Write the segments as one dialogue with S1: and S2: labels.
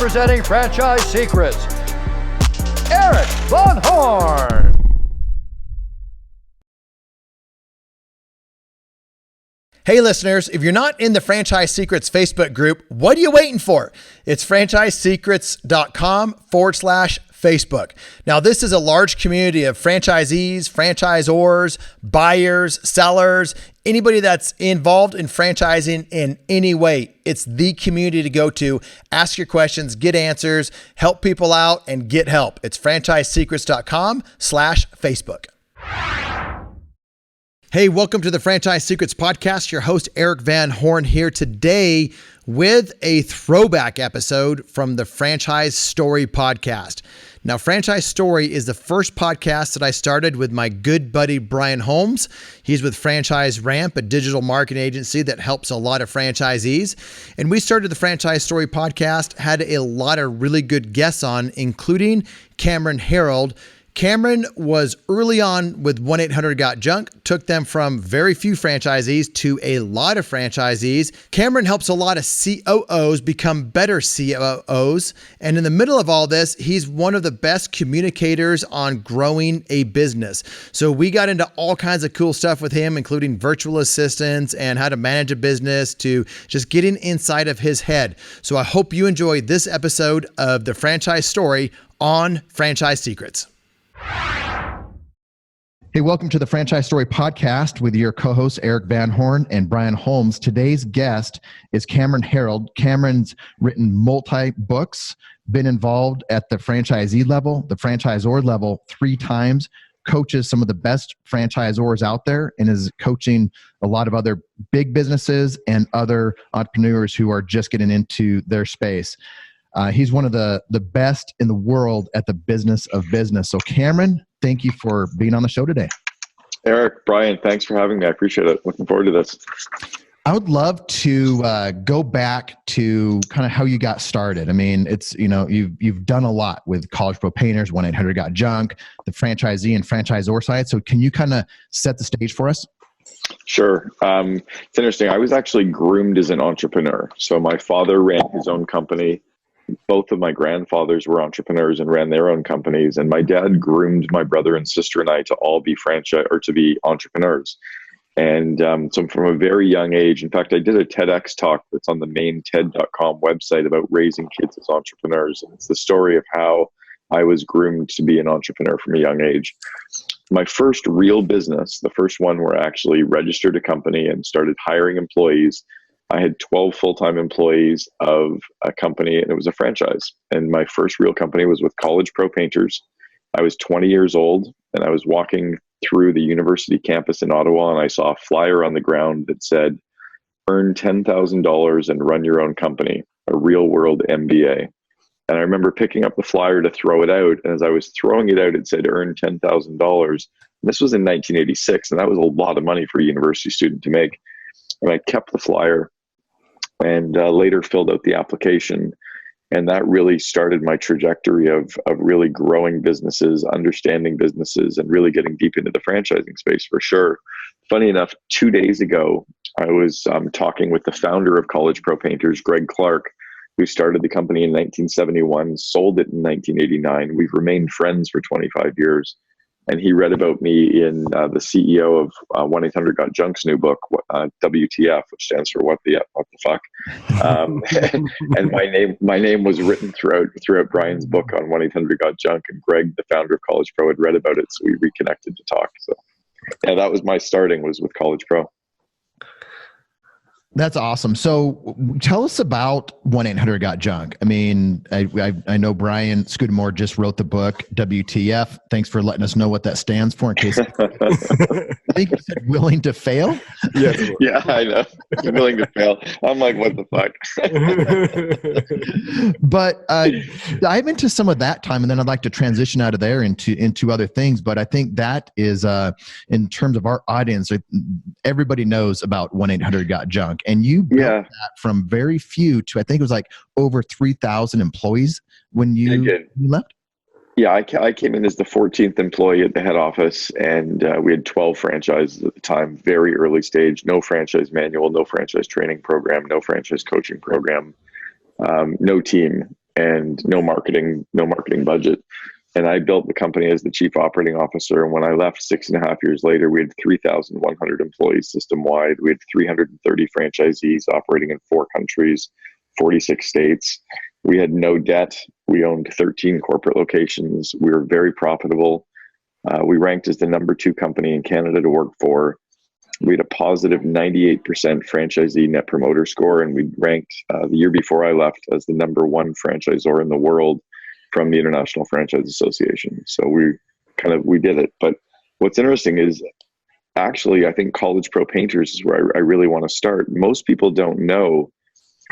S1: representing Franchise Secrets, Eric Von Horn.
S2: Hey listeners, if you're not in the Franchise Secrets Facebook group, what are you waiting for? It's franchisesecrets.com/Facebook. Now, this is a large community of franchisees, franchisors, buyers, sellers, anybody that's involved in franchising in any way. It's the community to go to. Ask your questions, get answers, help people out, and get help. It's franchisesecrets.com/Facebook. Hey, welcome to the Franchise Secrets Podcast. Your host, Eric Van Horn, here today with a throwback episode from the Franchise Story Podcast. Now, Franchise Story is the first podcast that I started with my good buddy, Brian Holmes. He's with Franchise Ramp, a digital marketing agency that helps a lot of franchisees. And we started the Franchise Story Podcast, had a lot of really good guests on, including Cameron Herold. Cameron was early on with 1-800-GOT-JUNK, took them from very few franchisees to a lot of franchisees. Cameron helps a lot of COOs become better COOs. And in the middle of all this, he's one of the best communicators on growing a business. So we got into all kinds of cool stuff with him, including virtual assistants and how to manage a business, to just getting inside of his head. So I hope you enjoyed this episode of the Franchise Story on Franchise Secrets. Hey, welcome to the Franchise Story Podcast with your co-hosts Eric Van Horn and Brian Holmes. Today's guest is Cameron Herold. Cameron's written multi-books, been involved at the franchisee level, the franchisor level 3 times, coaches some of the best franchisors out there, and is coaching a lot of other big businesses and other entrepreneurs who are just getting into their space. He's one of the best in the world at the business of business. So Cameron, thank you for being on the show today.
S3: Eric, Brian, thanks for having me. I appreciate it. Looking forward to this.
S2: I would love to go back to kind of how you got started. I mean, it's, you've done a lot with College Pro Painters, 1-800-GOT-JUNK, the franchisee and franchisor side. So can you kind of set the stage for us?
S3: Sure. It's interesting. I was actually groomed as an entrepreneur. So my father ran his own company. Both of my grandfathers were entrepreneurs and ran their own companies. And my dad groomed my brother and sister and I to all be to be entrepreneurs. And so from a very young age, in fact, I did a TEDx talk that's on the main TED.com website about raising kids as entrepreneurs. And it's the story of how I was groomed to be an entrepreneur from a young age. My first real business, the first one where I actually registered a company and started hiring employees, I had 12 full-time employees of a company, and it was a franchise. And my first real company was with College Pro Painters. I was 20 years old, and I was walking through the university campus in Ottawa, and I saw a flyer on the ground that said, "Earn $10,000 and run your own company, a real-world MBA." And I remember picking up the flyer to throw it out, and as I was throwing it out, it said, "Earn $10,000." This was in 1986, and that was a lot of money for a university student to make. And I kept the flyer and later filled out the application. And that really started my trajectory of really growing businesses, understanding businesses, and really getting deep into the franchising space for sure. Funny enough, 2 days ago, I was talking with the founder of College Pro Painters, Greg Clark, who started the company in 1971, sold it in 1989. We've remained friends for 25 years. And he read about me in the CEO of 1-800-GOT-JUNK's new book, WTF, which stands for what the fuck. And my name was written throughout Brian's book on 1-800-GOT-JUNK, and Greg, the founder of College Pro, had read about it, so we reconnected to talk. So yeah, that was my starting, was with College Pro.
S2: That's awesome. So tell us about 1-800-GOT-JUNK. I mean, I know Brian Scudamore just wrote the book, WTF. Thanks for letting us know what that stands for in case. I think you said willing to fail.
S3: Yes. Yeah, I know. Willing to fail. I'm like, what the fuck?
S2: But dive into some of that time, and then I'd like to transition out of there into other things. But I think that is, in terms of our audience, everybody knows about 1-800-GOT-JUNK. And you built that from very few to, I think it was like over 3,000 employees when you left?
S3: Yeah, I came in as the 14th employee at the head office, and we had 12 franchises at the time, very early stage, no franchise manual, no franchise training program, no franchise coaching program, no team. and no marketing budget. And I built the company as the chief operating officer. And when I left 6.5 years later, we had 3,100 employees system-wide. We had 330 franchisees operating in 4 countries, 46 states. We had no debt. We owned 13 corporate locations. We were very profitable. We ranked as the number 2 company in Canada to work for. We had a positive 98% franchisee net promoter score, and we ranked the year before I left as the number 1 franchisor in the world from the International Franchise Association. So we did it. But what's interesting is actually, I think College Pro Painters is where I really want to start. Most people don't know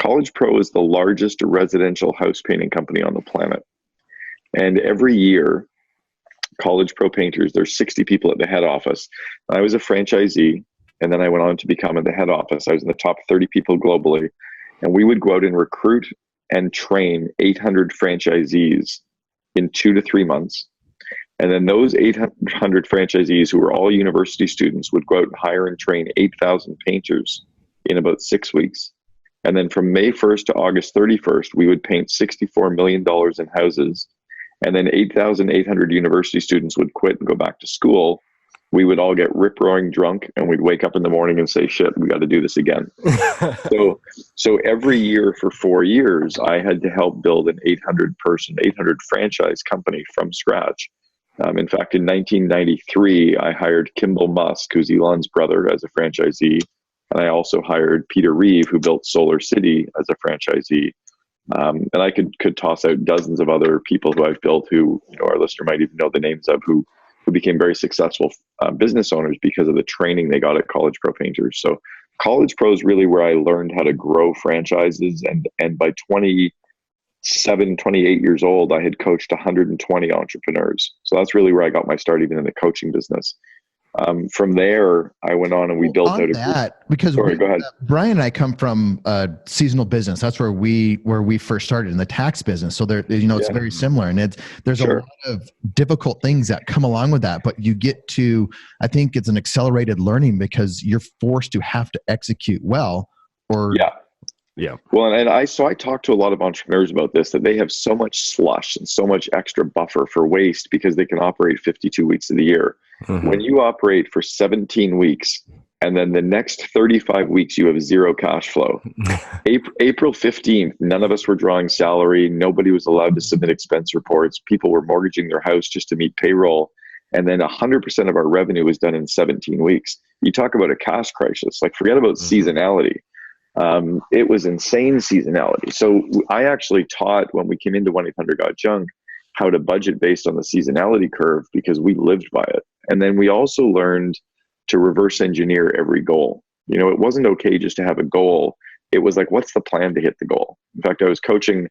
S3: College Pro is the largest residential house painting company on the planet. And every year, College Pro Painters, there's 60 people at the head office. I was a franchisee, and then I went on to become at the head office. I was in the top 30 people globally, and we would go out and recruit and train 800 franchisees in 2 to 3 months. And then those 800 franchisees, who were all university students, would go out and hire and train 8,000 painters in about 6 weeks. And then from May 1st to August 31st, we would paint $64 million in houses. And then 8,800 university students would quit and go back to school. We would all get rip-roaring drunk, and we'd wake up in the morning and say, shit, we got to do this again. So every year for 4 years, I had to help build an 800 franchise company from scratch. In fact, in 1993, I hired Kimball Musk, who's Elon's brother, as a franchisee. And I also hired Peter Reeve, who built Solar City, as a franchisee. And I could toss out dozens of other people who I've built, who our listener might even know the names of, who became very successful business owners because of the training they got at College Pro Painters. So College Pro is really where I learned how to grow franchises. And by 28 years old, I had coached 120 entrepreneurs. So that's really where I got my start, even in the coaching business. From there, I went on and we built out
S2: that because
S3: Sorry, go ahead.
S2: Brian and I come from a seasonal business. That's where we first started, in the tax business. So there, it's very similar, and there's a lot of difficult things that come along with that. But you get to, I think it's an accelerated learning because you're forced to have to execute well.
S3: Yeah. Well, and I talked to a lot of entrepreneurs about this, that they have so much slush and so much extra buffer for waste because they can operate 52 weeks of the year. Mm-hmm. When you operate for 17 weeks and then the next 35 weeks you have zero cash flow. April 15th, none of us were drawing salary. Nobody was allowed to submit expense reports. People were mortgaging their house just to meet payroll. And then 100% of our revenue was done in 17 weeks. You talk about a cash crisis, like forget about seasonality. It was insane seasonality. So I actually taught, when we came into 1-800-GOT-JUNK, how to budget based on the seasonality curve, because we lived by it. And then we also learned to reverse engineer every goal. It wasn't okay just to have a goal. It was like, what's the plan to hit the goal? In fact, I was coaching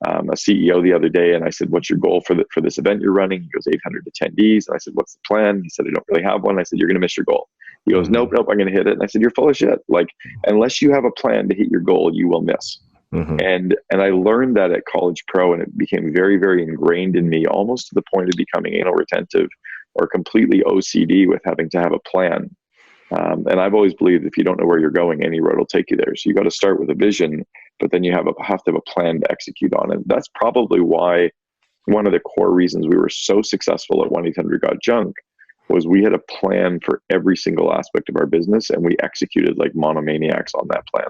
S3: a CEO the other day, and I said, what's your goal for this event you're running? He goes, 800 attendees. And I said, what's the plan? He said, I don't really have one. I said, you're going to miss your goal. He goes, nope, I'm going to hit it. And I said, you're full of shit. Like, unless you have a plan to hit your goal, you will miss. Mm-hmm. And I learned that at College Pro, and it became very, very ingrained in me, almost to the point of becoming anal retentive or completely OCD with having to have a plan. And I've always believed if you don't know where you're going, any road will take you there. So you got to start with a vision, but then you have to have a plan to execute on it. That's probably why one of the core reasons we were so successful at 1-800-GOT-JUNK was we had a plan for every single aspect of our business, and we executed like monomaniacs on that plan.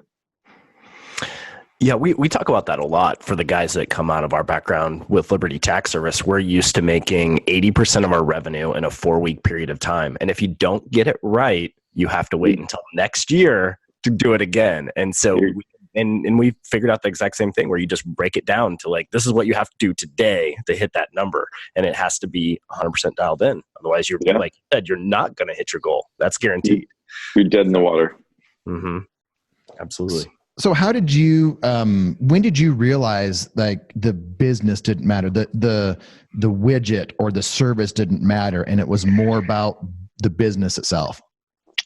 S4: Yeah, we talk about that a lot for the guys that come out of our background with Liberty Tax Service. We're used to making 80% of our revenue in a 4-week period of time. And if you don't get it right, you have to wait until next year to do it again. And so we figured out the exact same thing, where you just break it down to like, this is what you have to do today to hit that number. And it has to be 100% dialed in. Otherwise, you're like you said, you're not going to hit your goal. That's guaranteed.
S3: You're dead in the water.
S4: Mm-hmm. Absolutely.
S2: So how did you, when did you realize like the business didn't matter, the widget or the service didn't matter, and it was more about the business itself?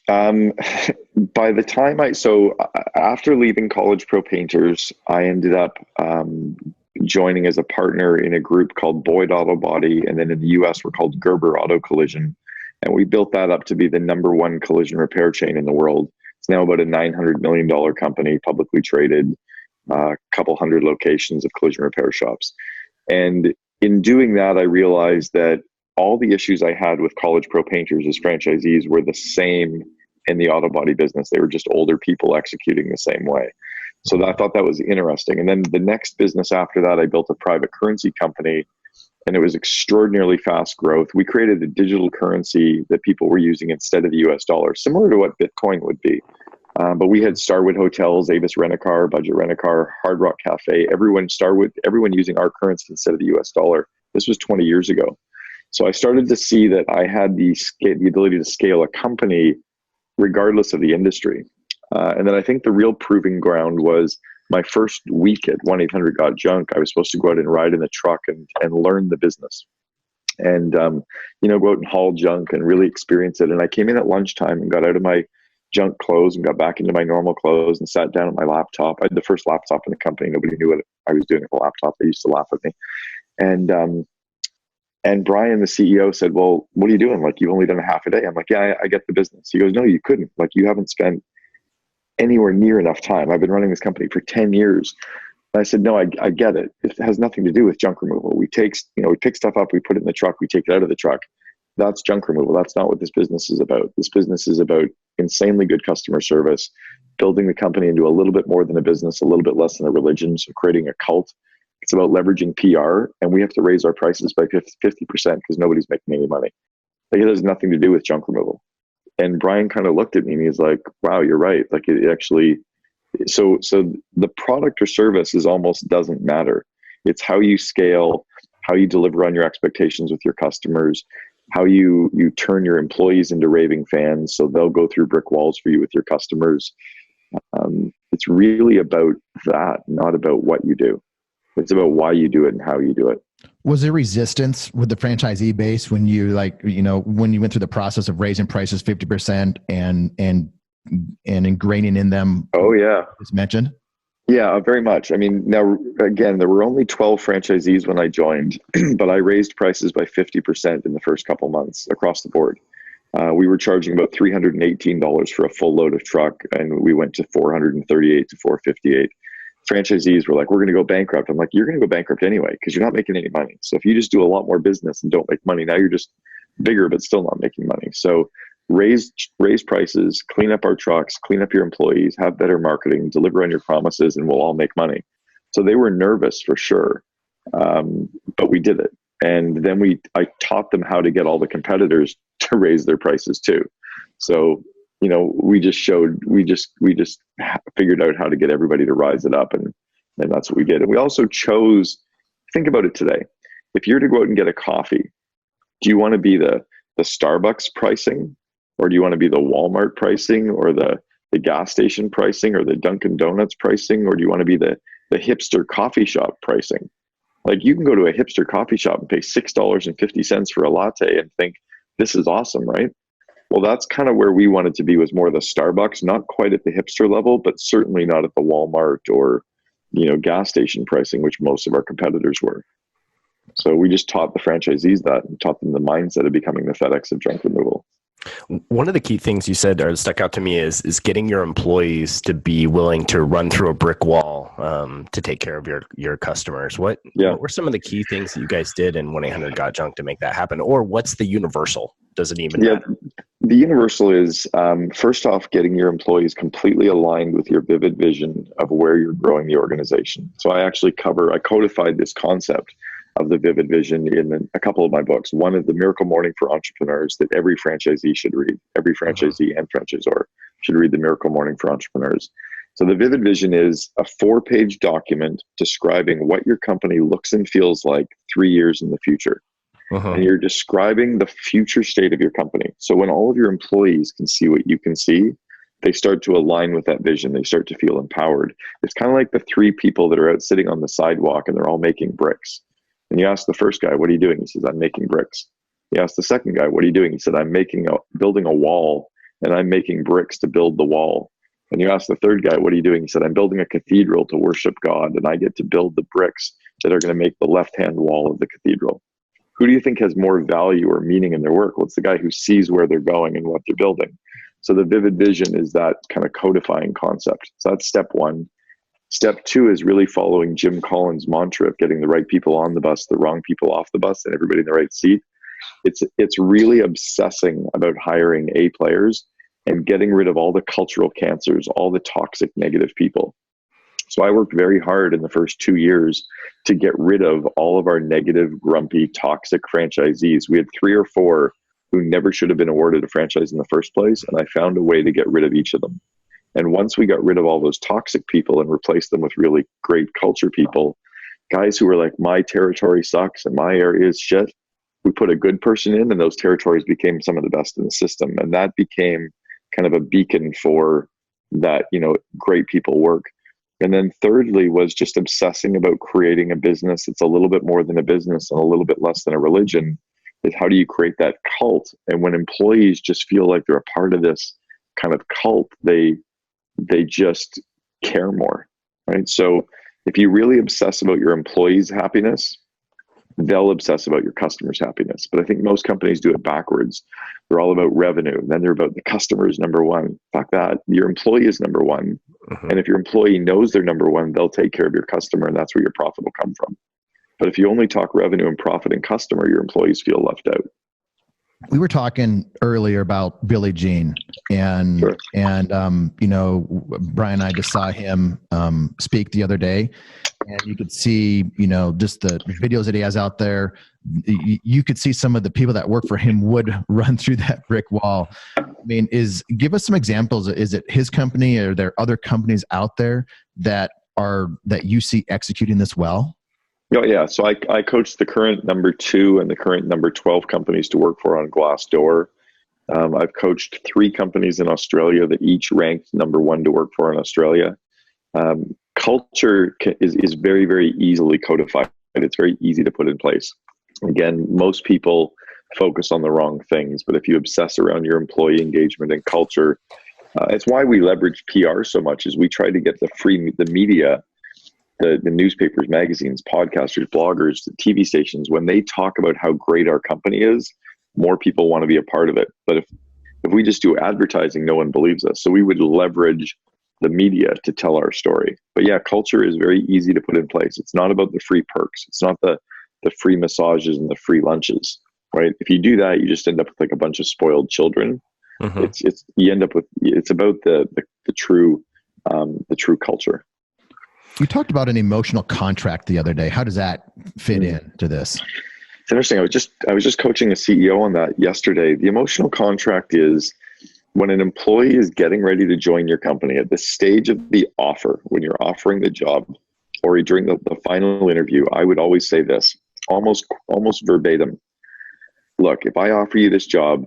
S3: By the time after leaving College Pro Painters, I ended up joining as a partner in a group called Boyd Auto Body, and then in the US we're called Gerber Auto Collision. And we built that up to be the #1 collision repair chain in the world. It's now about a $900 million company, publicly traded. a couple hundred locations of collision repair shops. And in doing that, I realized that all the issues I had with college pro painters as franchisees were the same in the auto body business. They were just older people executing the same way. So I thought that was interesting. And then the next business after that, I built a private currency company, and it was extraordinarily fast growth. We created a digital currency that people were using instead of the US dollar, similar to what Bitcoin would be. But we had Starwood Hotels, Avis Rent-A-Car, Budget Rent-A-Car, Hard Rock Cafe, everyone using our currency instead of the US dollar. This was 20 years ago. So I started to see that I had the ability to scale a company regardless of the industry. And then I think the real proving ground was my first week at 1-800-GOT-JUNK. I was supposed to go out and ride in the truck and learn the business and, go out and haul junk and really experience it. And I came in at lunchtime and got out of my junk clothes and got back into my normal clothes and sat down at my laptop. I had the first laptop in the company. Nobody knew what I was doing with the laptop. They used to laugh at me. And Brian, the CEO, said, well, what are you doing? Like, you've only done a half a day. I'm like, yeah, I get the business. He goes, no, you couldn't. Like, you haven't spent anywhere near enough time. I've been running this company for 10 years. And I said, no, I get it. It has nothing to do with junk removal. We pick stuff up, we put it in the truck, we take it out of the truck. That's junk removal. That's not what this business is about. This business is about insanely good customer service, building the company into a little bit more than a business, a little bit less than a religion. So creating a cult. It's about leveraging PR, and we have to raise our prices by 50% because nobody's making any money. Like, it has nothing to do with junk removal. And Brian kind of looked at me and he's like, wow, you're right. Like, it actually, so the product or service almost doesn't matter. It's how you scale, how you deliver on your expectations with your customers, how you turn your employees into raving fans so they'll go through brick walls for you with your customers. It's really about that, not about what you do. It's about why you do it and how you do it.
S5: Was there resistance with the franchisee base when you when you went through the process of raising prices 50% and ingraining in them?
S3: Oh yeah,
S5: as mentioned.
S3: Yeah, very much. I mean, now again, there were only 12 franchisees when I joined, but I raised prices by 50% in the first couple months across the board. We were charging about $318 for a full load of truck, and we went to $438 to $458. Franchisees were like, we're going to go bankrupt. I'm like, you're going to go bankrupt anyway because you're not making any money. So if you just do a lot more business and don't make money, now you're just bigger but still not making money. So raise prices, clean up our trucks, clean up your employees, have better marketing, deliver on your promises, and we'll all make money. So they were nervous for sure, but we did it. And then I taught them how to get all the competitors to raise their prices too. So we just figured out how to get everybody to rise it up, and that's what we did. And we also chose, think about it today. If you're to go out and get a coffee, do you want to be the Starbucks pricing, or do you want to be the Walmart pricing, or the gas station pricing, or the Dunkin' Donuts pricing, or do you want to be the hipster coffee shop pricing? Like, you can go to a hipster coffee shop and pay $6.50 for a latte and think, this is awesome, right? Well, that's kind of where we wanted to be, was more the Starbucks, not quite at the hipster level, but certainly not at the Walmart or, gas station pricing, which most of our competitors were. So we just taught the franchisees that and taught them the mindset of becoming the FedEx of junk removal.
S4: One of the key things you said or stuck out to me is getting your employees to be willing to run through a brick wall to take care of your customers. What were some of the key things that you guys did in 1-800-GOT-JUNK to make that happen? Or what's the universal? Does it even matter?
S3: The universal is, first off, getting your employees completely aligned with your vivid vision of where you're growing the organization. So I codified this concept of the vivid vision in a couple of my books. One is The Miracle Morning for Entrepreneurs, that every franchisee should read. Every franchisee and franchisor should read The Miracle Morning for Entrepreneurs. So the vivid vision is a 4-page document describing what your company looks and feels like 3 years in the future. And you're describing the future state of your company. So when all of your employees can see what you can see, they start to align with that vision. They start to feel empowered. It's kind of like the 3 people that are out sitting on the sidewalk and they're all making bricks. And you ask the first guy, what are you doing? He says, I'm making bricks. You ask the second guy, what are you doing? He said, I'm building a wall, and I'm making bricks to build the wall. And you ask the third guy, what are you doing? He said, I'm building a cathedral to worship God, and I get to build the bricks that are going to make the left-hand wall of the cathedral. Who do you think has more value or meaning in their work? Well, it's the guy who sees where they're going and what they're building. So the vivid vision is that kind of codifying concept. So that's step 1. Step 2 is really following Jim Collins' mantra of getting the right people on the bus, the wrong people off the bus, and everybody in the right seat. It's really obsessing about hiring A players and getting rid of all the cultural cancers, all the toxic negative people. So I worked very hard in the first 2 years to get rid of all of our negative, grumpy, toxic franchisees. We had 3 or 4 who never should have been awarded a franchise in the first place, and I found a way to get rid of each of them. And once we got rid of all those toxic people and replaced them with really great culture people, guys who were like, my territory sucks and my area is shit, we put a good person in, and those territories became some of the best in the system. And that became kind of a beacon for that, great people work. And then thirdly was just obsessing about creating a business that's a little bit more than a business and a little bit less than a religion. Is how do you create that cult? And when employees just feel like they're a part of this kind of cult, they just care more, right? So if you really obsess about your employees' happiness, they'll obsess about your customers' happiness. But I think most companies do it backwards. They're all about revenue. Then they're about the customer is number one. Fuck that. Your employee is number one.
S4: Mm-hmm.
S3: And if your employee knows they're number one, they'll take care of your customer, and that's where your profit will come from. But if you only talk revenue and profit and customer, your employees feel left out.
S5: We were talking earlier about Billie Jean, and
S3: Sure.
S5: Brian and I just saw him speak the other day, and you could see, just the videos that he has out there. You could see some of the people that work for him would run through that brick wall. I mean, give us some examples. Is it his company, or are there other companies out there that you see executing this well?
S3: Oh, yeah. So I coached the current number 2 and the current number 12 companies to work for on Glassdoor. I've coached 3 companies in Australia that each ranked number 1 to work for in Australia. Culture is very, very easily codified. It's very easy to put in place. Again, most people focus on the wrong things, but if you obsess around your employee engagement and culture, it's why we leverage PR so much. Is we try to get the media, the newspapers, magazines, podcasters, bloggers, the TV stations, when they talk about how great our company is, more people want to be a part of it. But if we just do advertising, no one believes us. So we would leverage the media to tell our story. But yeah, culture is very easy to put in place. It's not about the free perks. It's not the free massages and the free lunches, right? If you do that, you just end up with like a bunch of spoiled children. Mm-hmm. It's about the true culture.
S5: You talked about an emotional contract the other day. How does that fit into this?
S3: It's interesting. I was just coaching a CEO on that yesterday. The emotional contract is when an employee is getting ready to join your company at the stage of the offer, when you're offering the job, or during the final interview, I would always say this, almost verbatim. Look, if I offer you this job,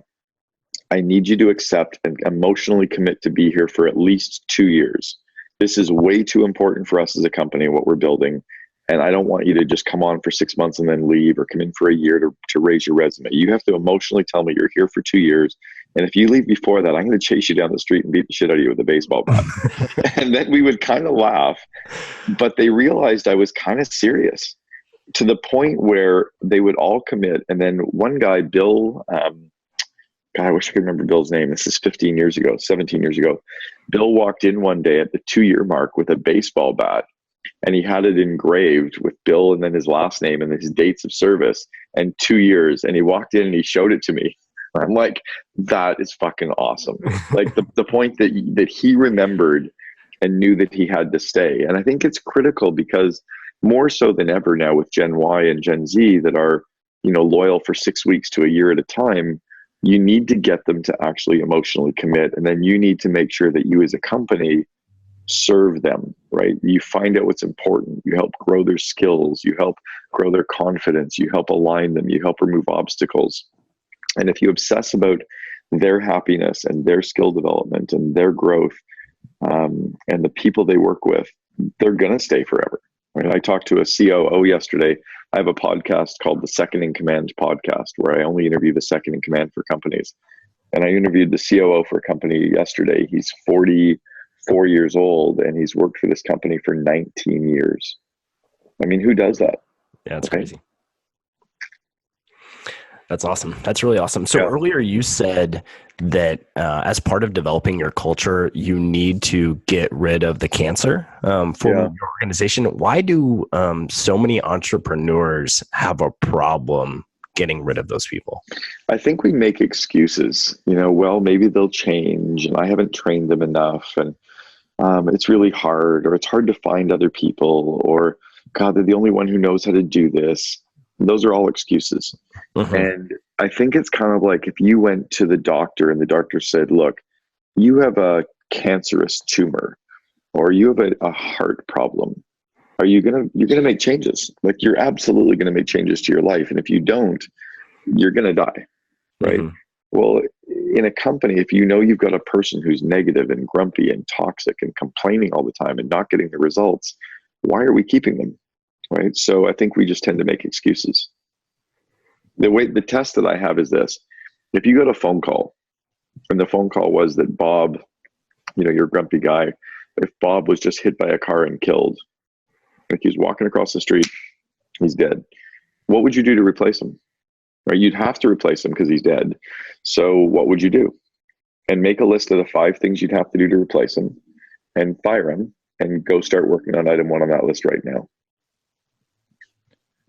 S3: I need you to accept and emotionally commit to be here for at least 2 years. This is way too important for us as a company, what we're building. And I don't want you to just come on for 6 months and then leave, or come in for a year to raise your resume. You have to emotionally tell me you're here for 2 years. And if you leave before that, I'm going to chase you down the street and beat the shit out of you with a baseball bat. And then we would kind of laugh. But they realized I was kind of serious, to the point where they would all commit. And then one guy, Bill, God, I wish I could remember Bill's name. This is 17 years ago. Bill walked in one day at the 2-year mark with a baseball bat, and he had it engraved with Bill and then his last name and his dates of service and 2 years. And he walked in and he showed it to me. I'm like, that is fucking awesome. Like the point that he remembered and knew that he had to stay. And I think it's critical, because more so than ever now with Gen Y and Gen Z that are, loyal for 6 weeks to a year at a time, you need to get them to actually emotionally commit. And then you need to make sure that you as a company serve them, right? You find out what's important. You help grow their skills. You help grow their confidence. You help align them. You help remove obstacles. And if you obsess about their happiness and their skill development and their growth, and the people they work with, they're going to stay forever. Right? I talked to a COO yesterday. I have a podcast called the Second in Command podcast, where I only interview the second in command for companies. And I interviewed the COO for a company yesterday. He's 44 years old, and he's worked for this company for 19 years. I mean, who does that?
S4: Yeah, it's crazy. That's awesome. That's really awesome. So earlier you said that as part of developing your culture, you need to get rid of the cancer for your organization. Why do so many entrepreneurs have a problem getting rid of those people?
S3: I think we make excuses, well, maybe they'll change and I haven't trained them enough, and it's really hard, or it's hard to find other people, or God, they're the only one who knows how to do this. Those are all excuses. And I think it's kind of like if you went to the doctor and the doctor said, look, you have a cancerous tumor, or you have a heart problem. You're going to make changes. Like, you're absolutely going to make changes to your life. And if you don't, you're going to die. Right. Well, in a company, if you've got a person who's negative and grumpy and toxic and complaining all the time and not getting the results, why are we keeping them? Right. So I think we just tend to make excuses. The test that I have is this: if you got a phone call and the phone call was that Bob, your grumpy guy, if Bob was just hit by a car and killed, like he's walking across the street, he's dead, what would you do to replace him? Right? You'd have to replace him because he's dead. So what would you do? And make a list of the 5 things you'd have to do to replace him, and fire him, and go start working on item 1 on that list right now.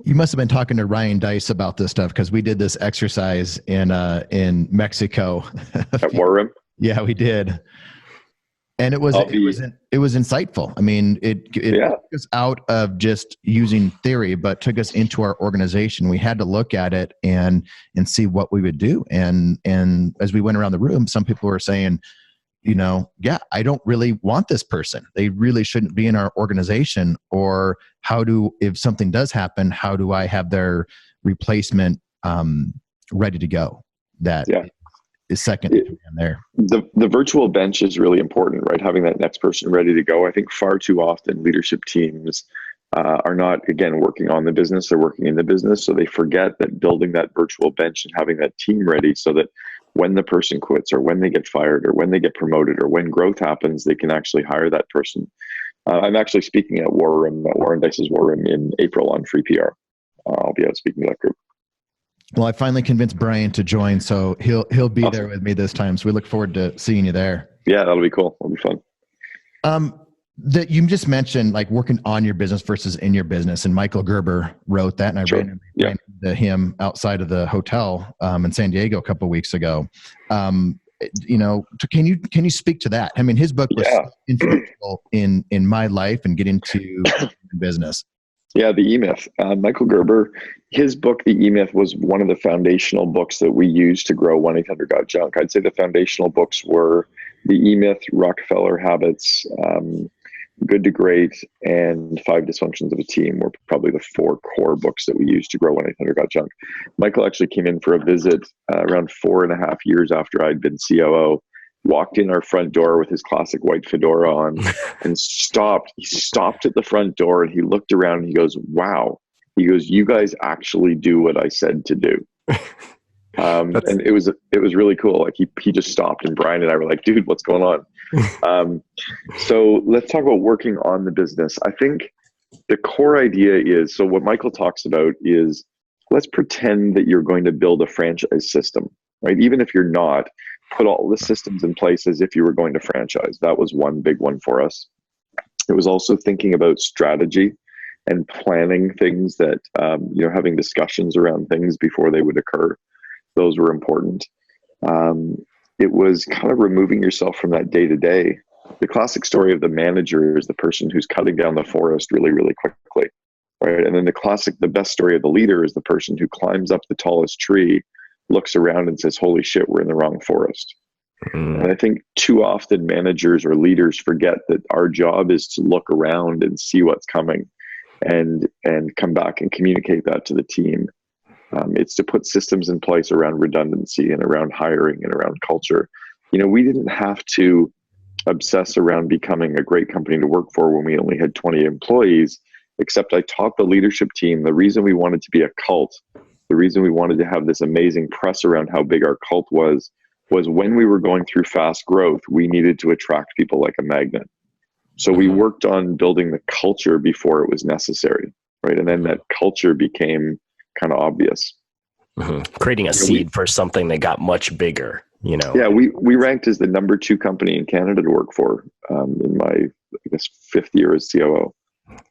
S5: You must have been talking to Ryan Dice about this stuff, because we did this exercise in Mexico.
S3: At War Room?
S5: Yeah, we did. And it was insightful. I mean, it took us out of just using theory, but took us into our organization. We had to look at it and see what we would do. And as we went around the room, some people were saying, I don't really want this person. They really shouldn't be in our organization. Or if something does happen, how do I have their replacement ready to go? That is second to command there.
S3: The virtual bench is really important, right? Having that next person ready to go. I think far too often leadership teams are not, again, working on the business, they're working in the business. So they forget that building that virtual bench and having that team ready so that when the person quits, or when they get fired, or when they get promoted, or when growth happens, they can actually hire that person. I'm actually speaking at War Room, at Warren Dice's War Room in April on free PR. I'll be out speaking to that group.
S5: Well, I finally convinced Brian to join, so he'll be there with me this time. So we look forward to seeing you there. Yeah,
S3: that'll be cool. It'll be fun.
S5: That you just mentioned, like working on your business versus in your business, and Michael Gerber wrote that, and I ran into him outside of the hotel in San Diego a couple of weeks ago. Can you speak to that? I mean, his book was influential in my life and get into business.
S3: Yeah, the E-Myth. Michael Gerber, his book, The E-Myth, was one of the foundational books that we used to grow 1-800-GOT-JUNK. I'd say the foundational books were The E-Myth, Rockefeller Habits, Good to Great, and 5 Dysfunctions of a Team were probably the 4 core books that we used to grow 1-800-GOT-JUNK. Michael actually came in for a visit around 4.5 years after I'd been COO, walked in our front door with his classic white fedora on and stopped. He stopped at the front door and he looked around and he goes, wow. He goes, you guys actually do what I said to do. And it was really cool. Like he just stopped, and Brian and I were like, dude, what's going on? So let's talk about working on the business. I think the core idea is, so what Michael talks about is, let's pretend that you're going to build a franchise system, right? Even if you're not, put all the systems in place as if you were going to franchise. That was one big one for us. It was also thinking about strategy and planning things that, having discussions around things before they would occur. Those were important. It was kind of removing yourself from that day to day. The classic story of the manager is the person who's cutting down the forest really, really quickly, right? And then the best story of the leader is the person who climbs up the tallest tree, looks around and says, holy shit, we're in the wrong forest. And I think too often managers or leaders forget that our job is to look around and see what's coming and come back and communicate that to the team. It's to put systems in place around redundancy and around hiring and around culture. We didn't have to obsess around becoming a great company to work for when we only had 20 employees, except I taught the leadership team the reason we wanted to be a cult, the reason we wanted to have this amazing press around how big our cult was when we were going through fast growth, we needed to attract people like a magnet. So we worked on building the culture before it was necessary, right? And then that culture became kind of obvious.
S4: Creating a seed for something that got much bigger, you know?
S3: Yeah, we ranked as the number 2 company in Canada to work for in my, I guess, 5th year as COO.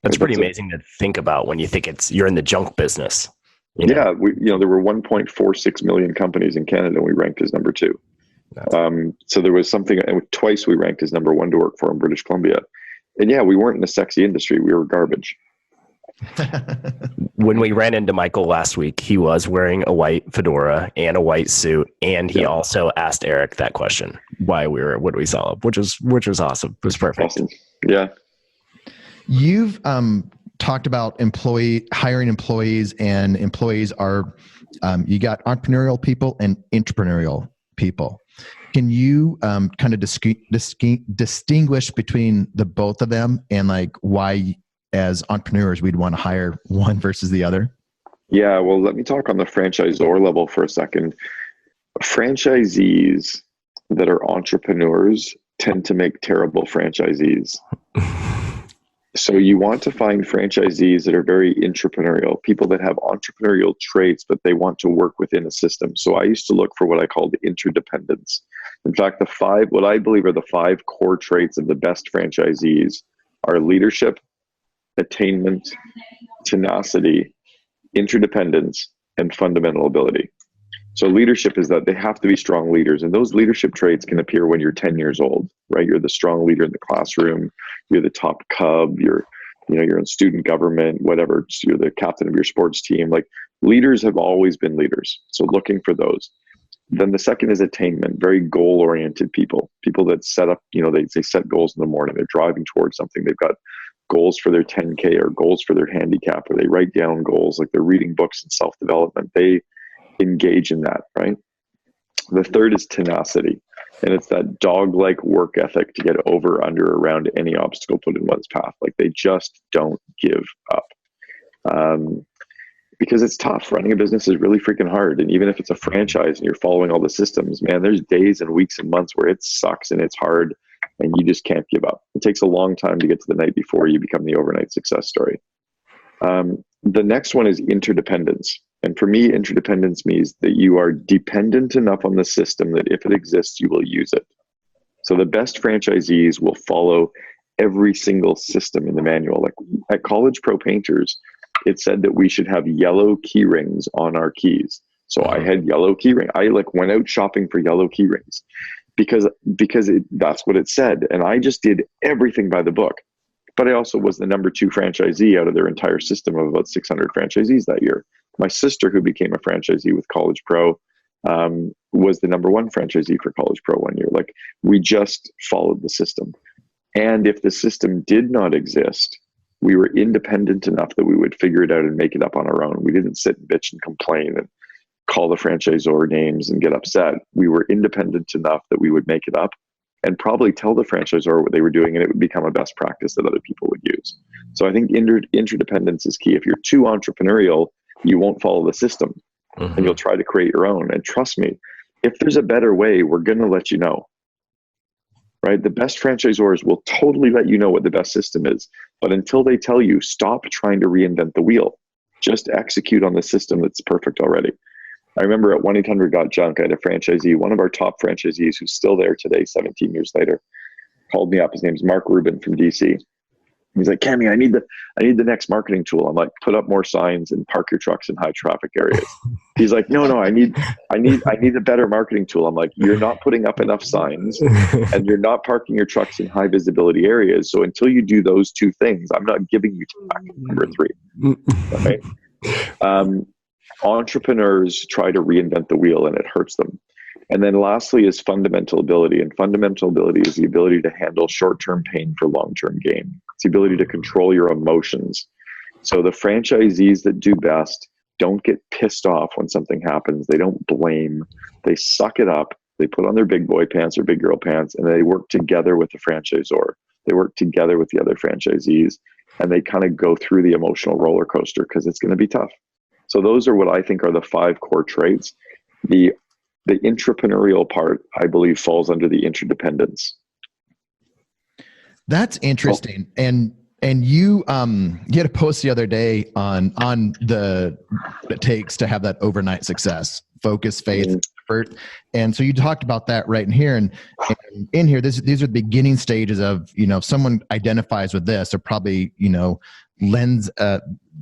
S4: That's pretty amazing to think about when you think you're in the junk business. You know?
S3: Yeah, there were 1.46 million companies in Canada, and we ranked as number 2. So there was something, and twice we ranked as number 1 to work for in British Columbia. And yeah, we weren't in a sexy industry. We were garbage.
S4: When we ran into Michael last week, he was wearing a white fedora and a white suit, and he also asked Eric that question, why what we saw up, which was awesome. It was perfect.
S3: Awesome. Yeah.
S5: You've talked about hiring employees, and employees are you got entrepreneurial people and entrepreneurial people. Can you kind of distinguish between the both of them, and like why as entrepreneurs we'd want to hire one versus the other?
S3: Yeah, well, let me talk on the franchisor level for a second. Franchisees that are entrepreneurs tend to make terrible franchisees. So you want to find franchisees that are very entrepreneurial, people that have entrepreneurial traits, but they want to work within a system. So I used to look for what I called interdependence. In fact, what I believe are the 5 core traits of the best franchisees are leadership, attainment, tenacity, interdependence, and fundamental ability. So leadership is that they have to be strong leaders, and those leadership traits can appear when you're 10 years old, right? You're the strong leader in the classroom, you're the top cub, you're in student government, whatever, you're the captain of your sports team. Like, leaders have always been leaders. So looking for those. Then the second is attainment, very goal-oriented people that set up, they set goals in the morning, they're driving towards something, they've got goals for their 10K or goals for their handicap, or they write down goals, like they're reading books and self-development. They engage in that, right? The third is tenacity, and it's that dog-like work ethic to get over, under, around any obstacle put in one's path. Like, they just don't give up. Because it's tough. Running a business is really freaking hard. And even if it's a franchise and you're following all the systems, man, there's days and weeks and months where it sucks and it's hard and you just can't give up. It takes a long time to get to the night before you become the overnight success story. The next one is interdependence. And for me, interdependence means that you are dependent enough on the system that if it exists, you will use it. So the best franchisees will follow every single system in the manual. Like at College Pro Painters, it said that we should have yellow key rings on our keys. So I had yellow key ring. I went out shopping for yellow key rings because that's what it said. And I just did everything by the book. But I also was the number 2 franchisee out of their entire system of about 600 franchisees that year. My sister, who became a franchisee with College Pro, was the number 1 franchisee for College Pro one year. Like, we just followed the system. And if the system did not exist, we were independent enough that we would figure it out and make it up on our own. We didn't sit and bitch and complain and call the franchisor names and get upset. We were independent enough that we would make it up and probably tell the franchisor what they were doing, and it would become a best practice that other people would use. So I think interdependence is key. If you're too entrepreneurial, you won't follow the system, and you'll try to create your own. And trust me, if there's a better way, we're going to let you know. Right? The best franchisors will totally let you know what the best system is. But until they tell you, stop trying to reinvent the wheel. Just execute on the system that's perfect already. I remember at 1-800-GOT-JUNK, I had a franchisee, one of our top franchisees who's still there today, 17 years later, called me up. His name's Mark Rubin from DC. He's like, Cammy, I need the next marketing tool. I'm like, put up more signs and park your trucks in high traffic areas. He's like, no, I need a better marketing tool. I'm like, you're not putting up enough signs and you're not parking your trucks in high visibility areas. So until you do those 2 things, I'm not giving you number 3. Okay. Entrepreneurs try to reinvent the wheel and it hurts them. And then lastly is fundamental ability. And fundamental ability is the ability to handle short-term pain for long-term gain. It's the ability to control your emotions. So the franchisees that do best don't get pissed off when something happens. They don't blame. They suck it up. They put on their big boy pants or big girl pants, and they work together with the franchisor. They work together with the other franchisees, and they kind of go through the emotional roller coaster because it's going to be tough. So those are what I think are the 5 core traits. The entrepreneurial part, I believe, falls under the interdependence.
S5: That's interesting. And And you had a post the other day on the what it takes to have that overnight success, focus, faith, effort. And so you talked about that right in here. And in here, these are the beginning stages of, if someone identifies with this, they're probably,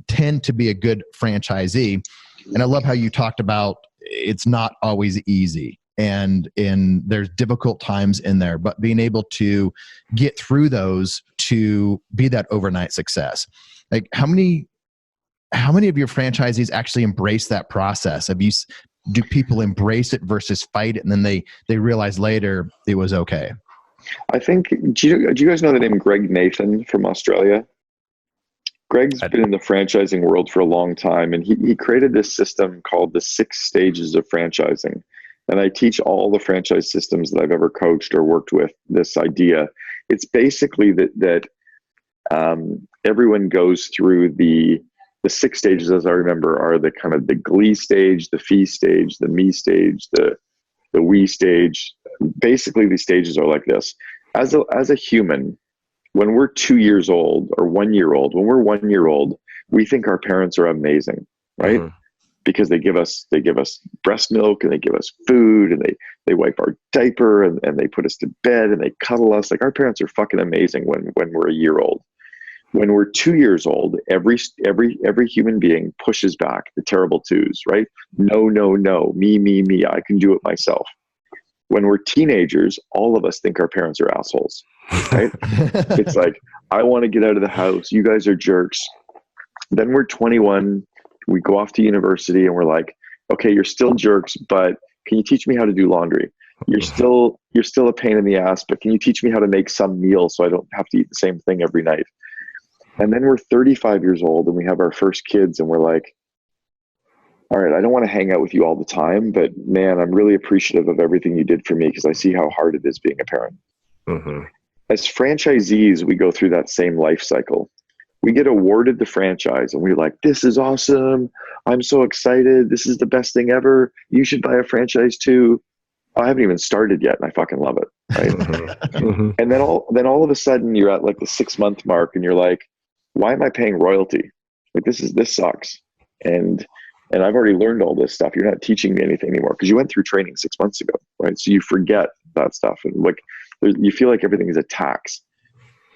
S5: tend to be a good franchisee. And I love how you talked about it's not always easy. And there's difficult times in there, but being able to get through those to be that overnight success. Like how many of your franchisees actually embrace that process? Do people embrace it versus fight it, and then they realize later it was okay?
S3: I think, do you guys know the name Greg Nathan from Australia? Greg's been in the franchising world for a long time, and he created this system called the 6 stages of franchising. And I teach all the franchise systems that I've ever coached or worked with this idea. It's basically that everyone goes through the 6 stages, as I remember, are the kind of the glee stage, the fee stage, the me stage, the we stage. Basically, these stages are like this. As a human, when we're 2 years old or 1 year old, when we're 1 year old, we think our parents are amazing, right? Mm-hmm. Because they give us breast milk, and they give us food, and they wipe our diaper, and they put us to bed, and they cuddle us. Like, our parents are fucking amazing when we're a year old. When we're 2 years old, every human being pushes back the terrible twos, right? No, me, I can do it myself. When we're teenagers, all of us think our parents are assholes, right? It's like, I want to get out of the house. You guys are jerks. Then we're 21. We go off to university, and we're like, okay, you're still jerks, but can you teach me how to do laundry? You're still a pain in the ass, but can you teach me how to make some meal so I don't have to eat the same thing every night? And then we're 35 years old, and we have our first kids, and we're like, all right, I don't want to hang out with you all the time, but man, I'm really appreciative of everything you did for me because I see how hard it is being a parent. Mm-hmm. As franchisees, we go through that same life cycle. We get awarded the franchise, and we're like, this is awesome. I'm so excited. This is the best thing ever. You should buy a franchise too. I haven't even started yet, and I fucking love it. Right? Mm-hmm. And then all of a sudden you're at like the 6-month mark, and you're like, why am I paying royalty? Like, this sucks. And I've already learned all this stuff. You're not teaching me anything anymore because you went through training 6 months ago, right? So you forget that stuff, and like you feel like everything is a tax.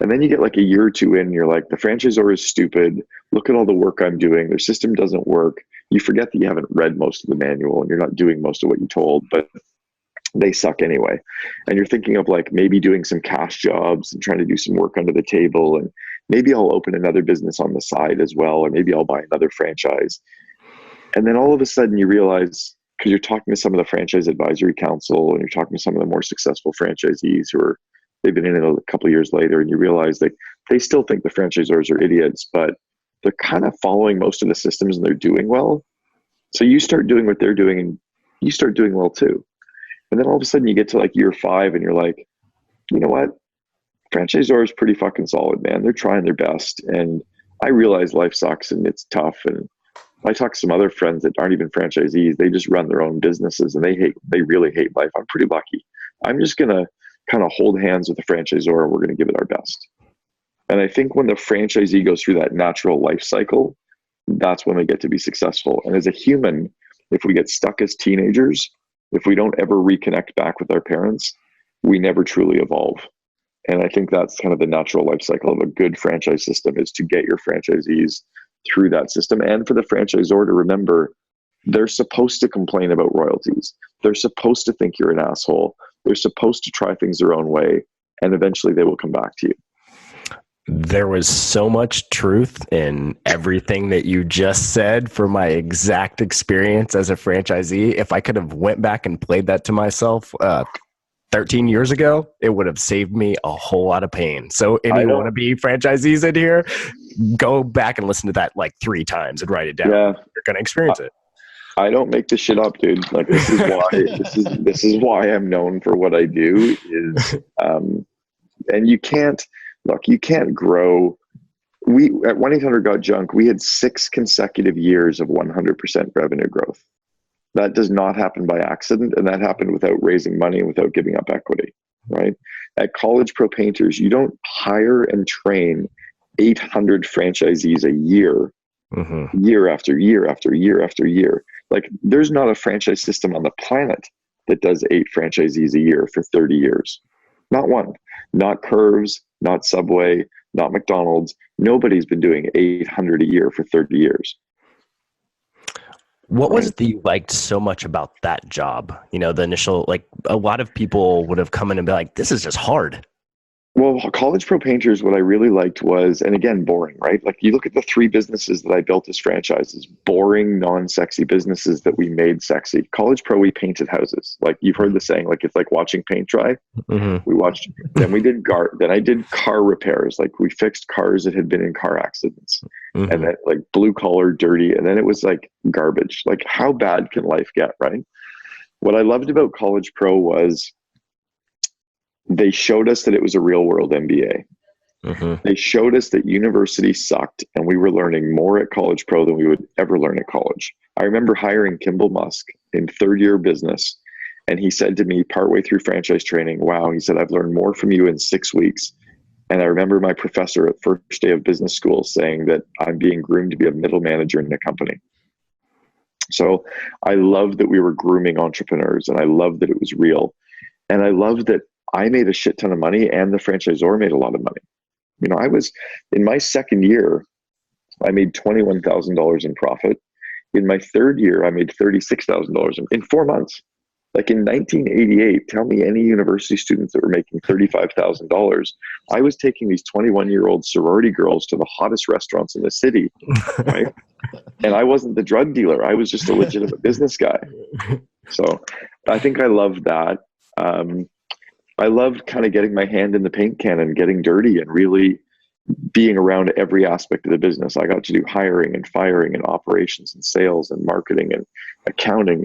S3: And then you get like a year or two in, and you're like, the franchisor is stupid. Look at all the work I'm doing. Their system doesn't work. You forget that you haven't read most of the manual, and you're not doing most of what you told, but they suck anyway. And you're thinking of like maybe doing some cash jobs and trying to do some work under the table, and maybe I'll open another business on the side as well, or maybe I'll buy another franchise. And then all of a sudden you realize, because you're talking to some of the franchise advisory council, and you're talking to some of the more successful franchisees they've been in it a couple of years later, and you realize that they still think the franchisors are idiots, but they're kind of following most of the systems, and they're doing well. So you start doing what they're doing, and you start doing well too. And then all of a sudden you get to like year 5, and you're like, you know what? Franchisor is pretty fucking solid, man. They're trying their best. And I realize life sucks and it's tough. And I talk to some other friends that aren't even franchisees. They just run their own businesses, and they really hate life. I'm pretty lucky. I'm just going to kind of hold hands with the franchisor, and we're going to give it our best. And I think when the franchisee goes through that natural life cycle, that's when they get to be successful. And as a human, if we get stuck as teenagers, if we don't ever reconnect back with our parents, we never truly evolve. And I think that's kind of the natural life cycle of a good franchise system, is to get your franchisees through that system. And for the franchisor to remember, they're supposed to complain about royalties. They're supposed to think you're an asshole. They're supposed to try things their own way, and eventually they will come back to you.
S4: There was so much truth in everything that you just said for my exact experience as a franchisee. If I could have went back and played that to myself 13 years ago, it would have saved me a whole lot of pain. So any wannabe franchisees in here, go back and listen to that like 3 times and write it down. Yeah. You're going to experience it.
S3: I don't make this shit up, dude. Like, this is why this is why I'm known for what I do is and you can't grow. We at 1-800-GOT-JUNK, we had 6 consecutive years of 100% revenue growth. That does not happen by accident, and that happened without raising money and without giving up equity, right? At College Pro Painters, you don't hire and train 800 franchisees a year, year after year after year after year. Like, there's not a franchise system on the planet that does 8 franchisees a year for 30 years. Not one. Not Curves, not Subway, not McDonald's. Nobody's been doing 800 a year for 30 years.
S4: What was it that you liked so much about that job? You know, the initial, like, a lot of people would have come in and be like, this is just hard.
S3: Well, College Pro Painters, what I really liked was, and again, boring, right? Like, you look at the 3 businesses that I built as franchises, boring, non-sexy businesses that we made sexy. College Pro, we painted houses. Like, you've heard the saying, like, it's like watching paint dry. We watched, then I did car repairs. Like, we fixed cars that had been in car accidents, and then, like, blue collar, dirty. And then it was like garbage. Like, how bad can life get, right? What I loved about College Pro was, they showed us that it was a real world MBA. They showed us that university sucked, and we were learning more at College Pro than we would ever learn at college. I remember hiring Kimball Musk in 3rd year business, and he said to me partway through franchise training, wow, he said, I've learned more from you in 6 weeks. And I remember my professor at first day of business school saying that I'm being groomed to be a middle manager in the company. So I loved that we were grooming entrepreneurs, and I loved that it was real. And I loved that I made a shit ton of money, and the franchisor made a lot of money. You know, I was in my 2nd year, I made $21,000 in profit. In my 3rd year, I made $36,000 in 4 months. Like, in 1988, tell me any university students that were making $35,000. I was taking these 21-year-old sorority girls to the hottest restaurants in the city, right? And I wasn't the drug dealer. I was just a legitimate business guy. So I think I loved that. I loved kind of getting my hand in the paint can and getting dirty and really being around every aspect of the business. I got to do hiring and firing and operations and sales and marketing and accounting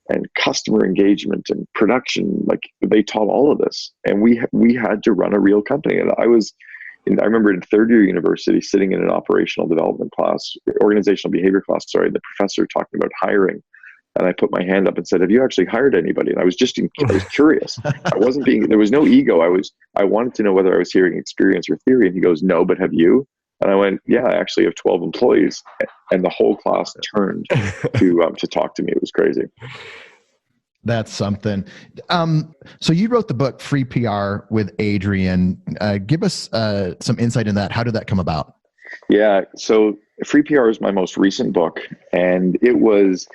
S3: and customer engagement and production. Like, they taught all of this, and we had to run a real company. And I remember in 3rd year university sitting in an organizational behavior class, the professor talking about hiring. And I put my hand up and said, have you actually hired anybody? And I was curious. There was no ego. I wanted to know whether I was hearing experience or theory. And he goes, no, but have you? And I went, yeah, I actually have 12 employees. And the whole class turned to talk to me. It was crazy.
S5: That's something. So you wrote the book Free PR with Adrian. Give us some insight in that. How did that come about?
S3: Yeah. So Free PR is my most recent book, and it was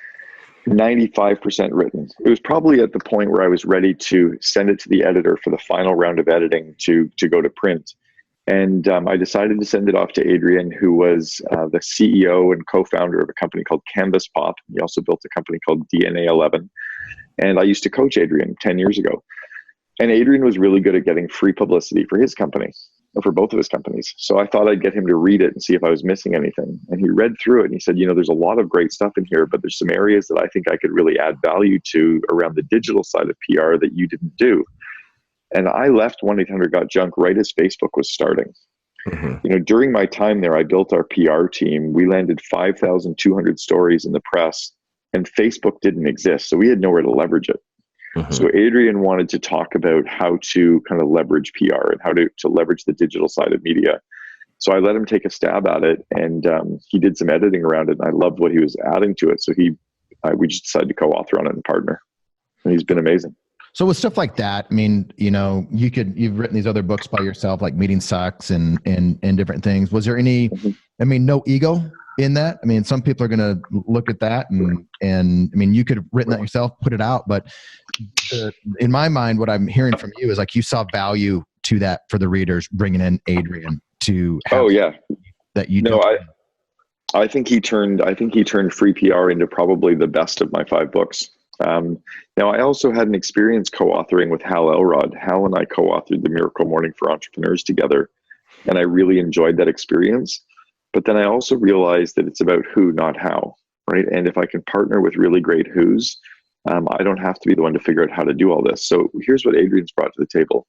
S3: 95% written. It was probably at the point where I was ready to send it to the editor for the final round of editing to go to print. And I decided to send it off to Adrian, who was the CEO and co-founder of a company called Canvas Pop. He also built a company called DNA 11. And I used to coach Adrian 10 years ago. And Adrian was really good at getting free publicity for his company, for both of his companies. So I thought I'd get him to read it and see if I was missing anything. And he read through it and he said, you know, there's a lot of great stuff in here, but there's some areas that I think I could really add value to around the digital side of PR that you didn't do. And I left 1-800-GOT-JUNK right as Facebook was starting. You know, during my time there, I built our PR team. We landed 5,200 stories in the press, and Facebook didn't exist. So we had nowhere to leverage it. So Adrian wanted to talk about how to kind of leverage PR and how to leverage the digital side of media. So I let him take a stab at it, and he did some editing around it, and I loved what he was adding to it. So we just decided to co-author on it and partner, and he's been amazing.
S5: So with stuff like that, I mean, you know, you've written these other books by yourself, like Meeting Sucks and different things. Was there any, I mean, no ego in that? I mean, some people are going to look at that and I mean, you could have written that yourself, put it out, but in my mind, what I'm hearing from you is like, you saw value to that for the readers, bringing in Adrian to have that you know.
S3: I think he turned Free PR into probably the best of my 5 books. Now, I also had an experience co-authoring with Hal Elrod. Hal and I co-authored The Miracle Morning for Entrepreneurs together, and I really enjoyed that experience. But then I also realized that it's about who, not how, right? And if I can partner with really great who's, I don't have to be the one to figure out how to do all this. So here's what Adrian's brought to the table.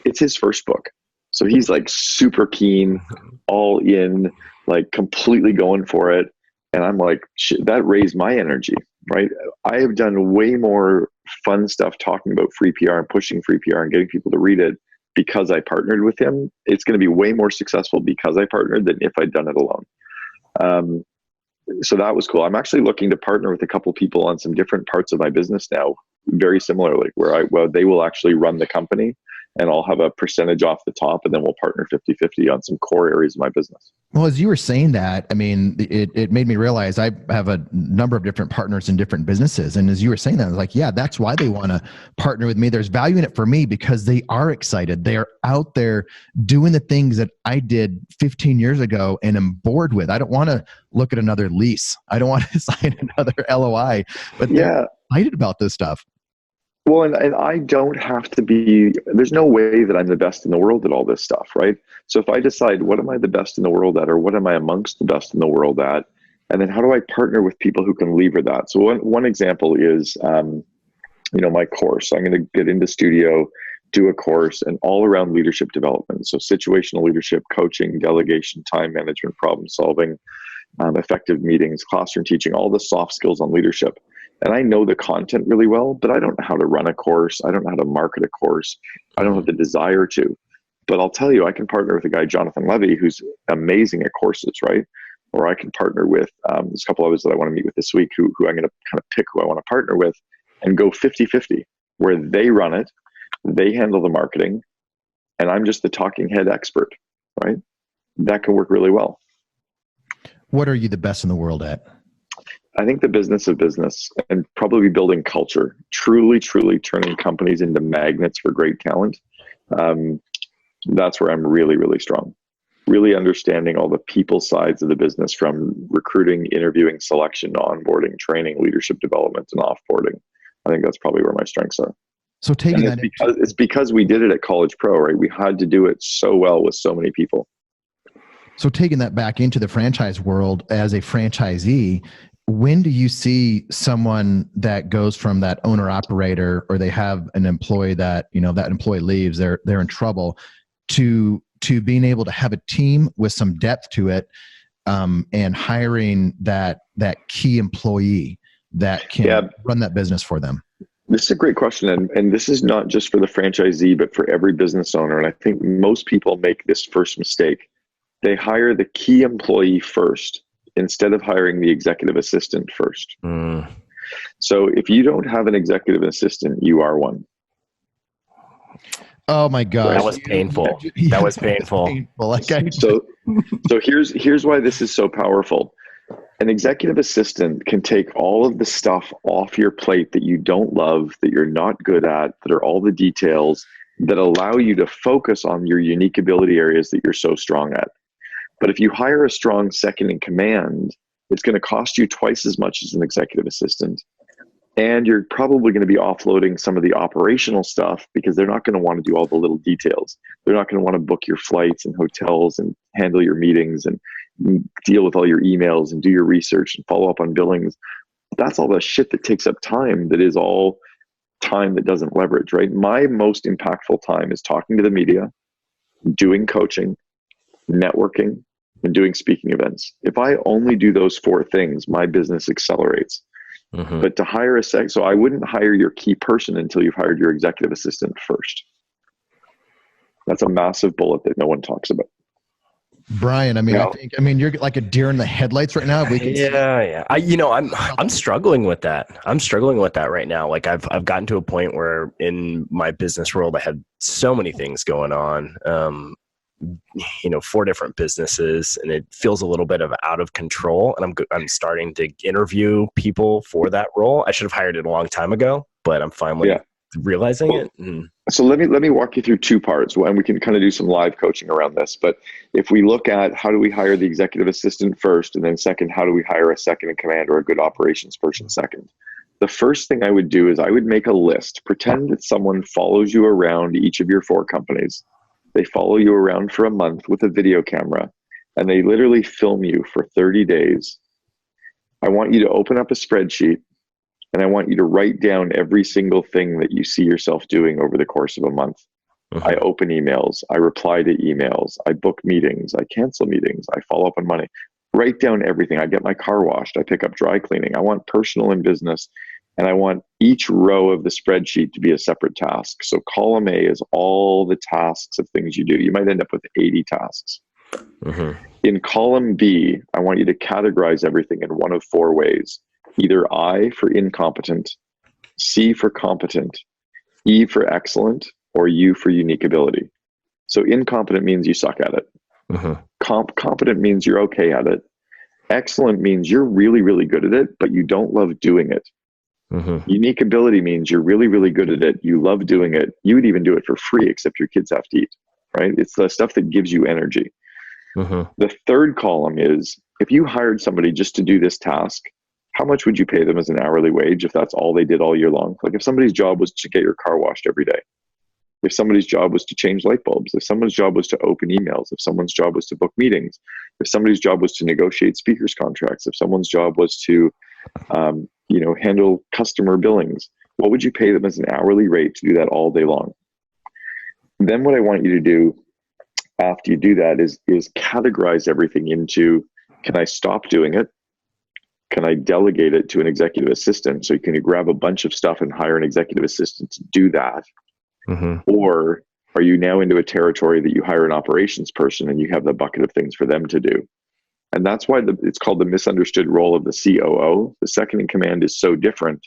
S3: It's his first book. So he's like super keen, all in, like completely going for it. And I'm like, shit, that raised my energy, right? I have done way more fun stuff talking about free PR and pushing free PR and getting people to read it because I partnered with him. It's going to be way more successful because I partnered than if I'd done it alone. So that was cool. I'm actually looking to partner with a couple people on some different parts of my business now, very similarly, where they will actually run the company and I'll have a percentage off the top, and then we'll partner 50-50 on some core areas of my business.
S5: Well, as you were saying that, I mean, it made me realize I have a number of different partners in different businesses. And as you were saying that, I was like, yeah, that's why they want to partner with me. There's value in it for me because they are excited. They are out there doing the things that I did 15 years ago and am bored with. I don't want to look at another lease. I don't want to sign another LOI, but they're excited about this stuff.
S3: Well, and I don't have to be, there's no way that I'm the best in the world at all this stuff, right? So if I decide what am I the best in the world at, or what am I amongst the best in the world at, and then how do I partner with people who can lever that? So one example is, my course. I'm going to get into studio, do a course, and all around leadership development. So situational leadership, coaching, delegation, time management, problem solving, effective meetings, classroom teaching, all the soft skills on leadership. And I know the content really well, but I don't know how to run a course. I don't know how to market a course. I don't have the desire to. But I'll tell you, I can partner with a guy, Jonathan Levy, who's amazing at courses, right? Or I can partner with, there's a couple others that I want to meet with this week who I'm going to kind of pick who I want to partner with and go 50-50, where they run it, they handle the marketing, and I'm just the talking head expert, right? That can work really well.
S5: What are you the best in the world at?
S3: I think the business of business and probably building culture, truly turning companies into magnets for great talent. That's where I'm really, really strong. Really understanding all the people sides of the business, from recruiting, interviewing, selection, onboarding, training, leadership development, and offboarding. I think that's probably where my strengths are.
S5: So
S3: it's because we did it at College Pro, right? We had to do it so well with so many people.
S5: So taking that back into the franchise world as a franchisee, when do you see someone that goes from that owner operator, or they have an employee that, that employee leaves, they're in trouble, to being able to have a team with some depth to it, and hiring that key employee that can run that business for them?
S3: This is a great question. And this is not just for the franchisee, but for every business owner. And I think most people make this first mistake. They hire the key employee first, instead of hiring the executive assistant first. So if you don't have an executive assistant, you are one.
S5: Oh my gosh.
S4: That was painful. That was painful.
S3: So here's why this is so powerful. An executive assistant can take all of the stuff off your plate that you don't love, that you're not good at, that are all the details that allow you to focus on your unique ability areas that you're so strong at. But if you hire a strong second in command, it's going to cost you twice as much as an executive assistant. And you're probably going to be offloading some of the operational stuff because they're not going to want to do all the little details. They're not going to want to book your flights and hotels and handle your meetings and deal with all your emails and do your research and follow up on billings. That's all the shit that takes up time, that is all time that doesn't leverage, right? My most impactful time is talking to the media, doing coaching, networking, and doing speaking events. If I only do those 4 things, my business accelerates. But to hire so I wouldn't hire your key person until you've hired your executive assistant first. That's a massive bullet that no one talks about.
S5: Brian, I mean, you're like a deer in the headlights right now. We can
S4: I'm struggling with that. I'm struggling with that right now. Like I've gotten to a point where in my business world, I had so many things going on. 4 different businesses, and it feels a little bit of out of control. And I'm starting to interview people for that role. I should have hired it a long time ago, but I'm finally realizing it.
S3: So let me walk you through 2 parts, and we can kind of do some live coaching around this. But if we look at how do we hire the executive assistant first, and then second, how do we hire a second in command or a good operations person second? The first thing I would do is I would make a list. Pretend that someone follows you around each of your 4 companies. They follow you around for a month with a video camera, and they literally film you for 30 days. I want you to open up a spreadsheet, and I want you to write down every single thing that you see yourself doing over the course of a month. I open emails. I reply to emails. I book meetings. I cancel meetings. I follow up on money. Write down everything. I get my car washed. I pick up dry cleaning. I want personal and business And I want each row of the spreadsheet to be a separate task. So column A is all the tasks of things you do. You might end up with 80 tasks.
S4: Mm-hmm.
S3: In column B, I want you to categorize everything in one of four ways. Either I for incompetent, C for competent, E for excellent, or U for unique ability. So incompetent means you suck at it.
S4: Mm-hmm.
S3: Competent means you're okay at it. Excellent means you're really, really good at it, but you don't love doing it.
S4: Mm-hmm.
S3: Unique ability means you're really, really good at it. You love doing it. You would even do it for free, except your kids have to eat, right? It's the stuff that gives you energy.
S4: Mm-hmm.
S3: The third column is, if you hired somebody just to do this task, how much would you pay them as an hourly wage if that's all they did all year long? Like if somebody's job was to get your car washed every day, if somebody's job was to change light bulbs, if someone's job was to open emails, if someone's job was to book meetings, if somebody's job was to negotiate speakers contracts, if someone's job was to handle customer billings, what would you pay them as an hourly rate to do that all day long? Then what I want you to do after you do that is categorize everything into, can I stop doing it? Can I delegate it to an executive assistant? So you can grab a bunch of stuff and hire an executive assistant to do that.
S4: Mm-hmm.
S3: Or are you now into a territory that you hire an operations person and you have the bucket of things for them to do? And that's why it's called the misunderstood role of the COO. The second in command is so different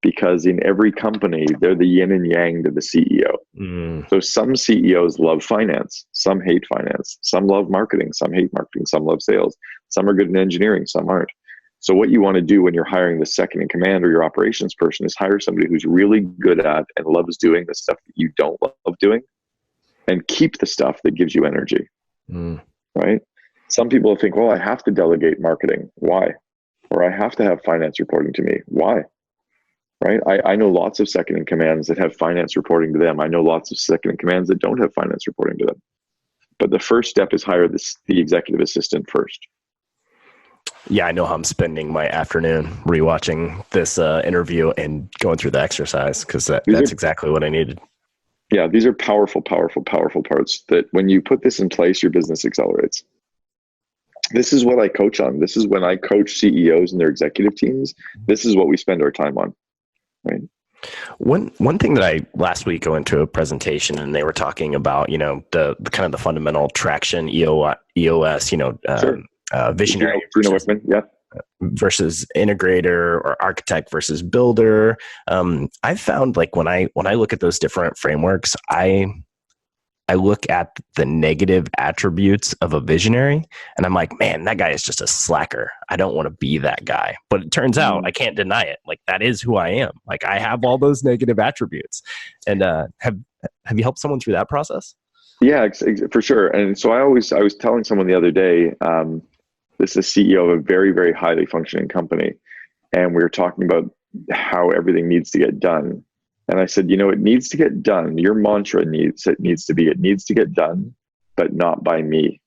S3: because in every company, they're the yin and yang to the CEO.
S4: Mm.
S3: So some CEOs love finance, some hate finance, some love marketing, some hate marketing, some love sales, some are good in engineering, some aren't. So what you want to do when you're hiring the second in command or your operations person is hire somebody who's really good at and loves doing the stuff that you don't love doing, and keep the stuff that gives you energy, right? Some people think, well, I have to delegate marketing. Why? Or I have to have finance reporting to me. Why? Right? I know lots of second in commands that have finance reporting to them. I know lots of second in commands that don't have finance reporting to them. But the first step is hire the executive assistant first.
S4: Yeah, I know how I'm spending my afternoon rewatching this interview and going through the exercise because that's exactly what I needed.
S3: Yeah, these are powerful, powerful, powerful parts that when you put this in place, your business accelerates. This is what I coach on. This is when I coach CEOs and their executive teams. This is what we spend our time on, right?
S4: One thing that I last week I went to a presentation and they were talking about, the kind of the fundamental traction EOS,
S3: Sure.
S4: Visionary versus integrator or architect versus builder. I've found like when I look at those different frameworks, I look at the negative attributes of a visionary and I'm like, man, that guy is just a slacker. I don't want to be that guy. But it turns out I can't deny it. Like that is who I am. Like I have all those negative attributes. And have you helped someone through that process?
S3: Yeah, for sure. And so I was telling someone the other day, this is CEO of a very, very highly functioning company. And we were talking about how everything needs to get done. And I said, it needs to get done. Your mantra needs to get done, but not by me.